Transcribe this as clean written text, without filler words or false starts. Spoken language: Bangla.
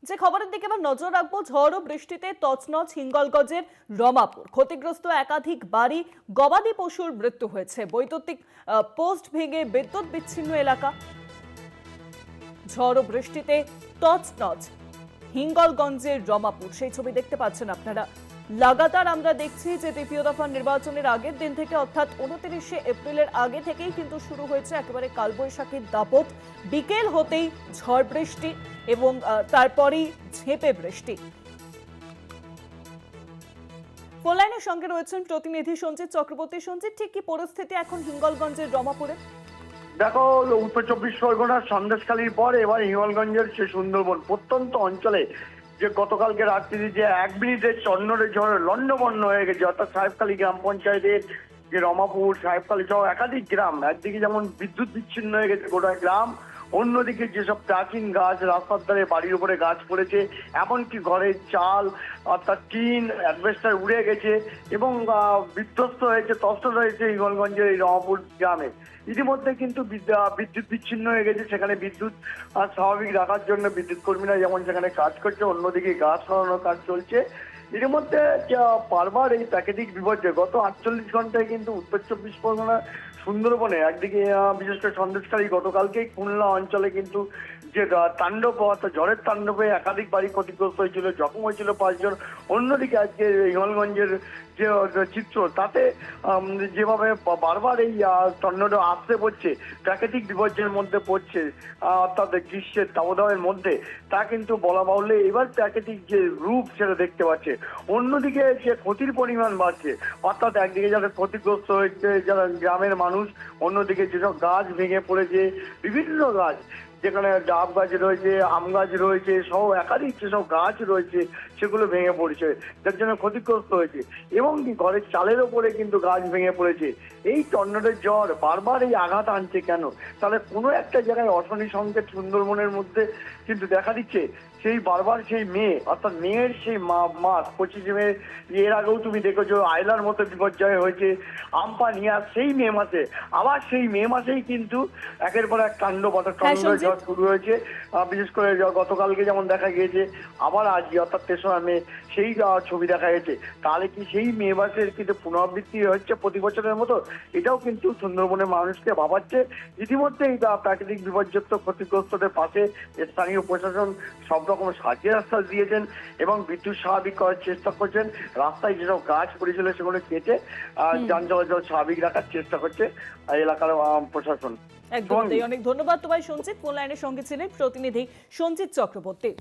যে খবরের দিকে এবার নজর রাখবো, ঝড় ও বৃষ্টিতে তছনছ হিঙ্গলগঞ্জের রমাপুর। ক্ষতিগ্রস্ত একাধিক বাড়ি, গবাদি পশুর মৃত্যু হয়েছে। বৈদ্যুতিক পোস্ট ভেঙে বিদ্যুৎ বিচ্ছিন্ন এলাকা। ঝড় ও বৃষ্টিতে তছনছ হিঙ্গলগঞ্জের রমাপুর, সেই ছবি দেখতে পাচ্ছেন আপনারা। লাগাতার আমরা দেখছি যে তৃতীয় দফা নির্বাচনের আগের দিন থেকে, অর্থাৎ 29শে এপ্রিলের আগে থেকেই কিন্তু শুরু হয়েছে একেবারে কালবৈশাখীর দাপট। বিকেল হতেই ঝড় বৃষ্টি এবং তারপরেই ঝেঁপে বৃষ্টি। ফোন লাইনের সঙ্গে রয়েছেন প্রতিনিধি সঞ্জিত চক্রবর্তী। সঞ্জিত, ঠিক কি পরিস্থিতি এখন হিঙ্গলগঞ্জের রমাপুরে? দেখো, উত্তর চব্বিশ পরগনার সন্দেশখালীর পর এবার হিঙ্গলগঞ্জের সে সুন্দরবন প্রত্যন্ত অঞ্চলে যে গতকালকে রাত্রি যে 1 মিনিটের চন্নরে ঝড় লন্ডভন্ড হয়ে গেছে, অর্থাৎ সাহেবখালী গ্রাম পঞ্চায়েতের যে রমাপুর, সাহেবখালী সহ একাধিক গ্রাম, একদিকে যেমন বিদ্যুৎ বিচ্ছিন্ন হয়ে গেছে গোটা গ্রাম, অন্যদিকে যেসব প্রাচীন গাছ রাস্তার ধারে বাড়ির উপরে গাছ পড়েছে, এমনকি ঘরের চাল অর্থাৎ টিন অ্যাডভেস্টার উড়ে গেছে এবং বিধ্বস্ত হয়েছে, তস্ত হয়েছে হিঙ্গলগঞ্জের এই রমাপুর গ্রামে। ইতিমধ্যে কিন্তু বিদ্যুৎ বিচ্ছিন্ন হয়ে গেছে, সেখানে বিদ্যুৎ স্বাভাবিক রাখার জন্য বিদ্যুৎ কর্মীরা যেমন সেখানে কাজ করছে, অন্যদিকে গাছ সরানোর কাজ চলছে। এর মধ্যে বারবার এই প্রাকৃতিক বিপর্যয় গত 48 ঘন্টায় কিন্তু উত্তর চব্বিশ পরগনা সুন্দরবনে একদিকে বিশেষ করে সন্দেশখালী, গতকালকেই খুলনা অঞ্চলে কিন্তু যে তাণ্ডব অর্থাৎ ঝড়ের তাণ্ডবে একাধিক বাড়ি ক্ষতিগ্রস্ত হয়েছিল, জখম হয়েছিল 5 জন। অন্যদিকে আজকে হিঙ্গলগঞ্জের যে চিত্র, তাতে যেভাবে বারবার এই টর্নেডো আসতে পড়ছে, প্রাকৃতিক বিপর্যয়ের মধ্যে পড়ছে, অর্থাৎ গ্রীষ্মের দাবদাহের মধ্যে, তা কিন্তু বলা বাহুল্য এবার প্রাকৃতিক যে রূপ সেটা দেখতে পাচ্ছে। অন্যদিকে যে ক্ষতির পরিমাণ বাড়ছে, অর্থাৎ একদিকে যারা ক্ষতিগ্রস্ত হয়েছে যারা গ্রামের মানুষ, অন্যদিকে যেসব গাছ ভেঙে পড়েছে, বিভিন্ন গাছ যেখানে ডাব গাছ রয়েছে, আম গাছ রয়েছে, সহ একাধিক যেসব গাছ রয়েছে সেগুলো ভেঙে পড়েছে, যার জন্য ক্ষতিগ্রস্ত হয়েছে। এবং কি ঘরের চালের ওপরে কিন্তু গাছ ভেঙে পড়েছে। এই টর্নেডোর ঝড় বারবার এই আঘাত আনছে কেন? তাহলে কোনো একটা জায়গায় অশনি সংকেত সুন্দরবনের মধ্যে কিন্তু দেখা দিচ্ছে। সেই বারবার সেই মে, অর্থাৎ মেয়ের সেই মাস 25শে মে, এর আগেও তুমি দেখেছো আয়লার মতো বিপর্যয় হয়েছে, আমফান ইয়াস সেই মে মাসে। আবার সেই মে মাসেই কিন্তু একের পর এক তাণ্ডব অর্থাৎ টর্নেডো ঝড় শুরু হয়েছে। বিশেষ করে গতকালকে যেমন দেখা গিয়েছে, আবার আজকে অর্থাৎ 3রা মে সেই ছবি দেখা গেছে। তাহলে কি সেই মে মাসের কিন্তু পুনরাবৃত্তি হচ্ছে প্রতি বছরের মতো? এটাও কিন্তু সুন্দরবনের মানুষকে ভাবাচ্ছে। ইতিমধ্যে এই প্রাকৃতিক বিপর্যস্ত ক্ষতিগ্রস্তদের পাশে স্থানীয় প্রশাসন সব রকম সাহায্যের আশ্বাস দিয়েছেন এবং বিদ্যুৎ স্বাভাবিক করার চেষ্টা করছেন। রাস্তায় যেসব গাছ পড়েছিল সেগুলো কেটে যান চলাচল স্বাভাবিক রাখার চেষ্টা করছে এলাকার প্রশাসন। একদম, অনেক ধন্যবাদ তোমায় সঞ্জিত। ফোন লাইনের সঙ্গে ছিলেন প্রতিনিধি সঞ্জিত চক্রবর্তী।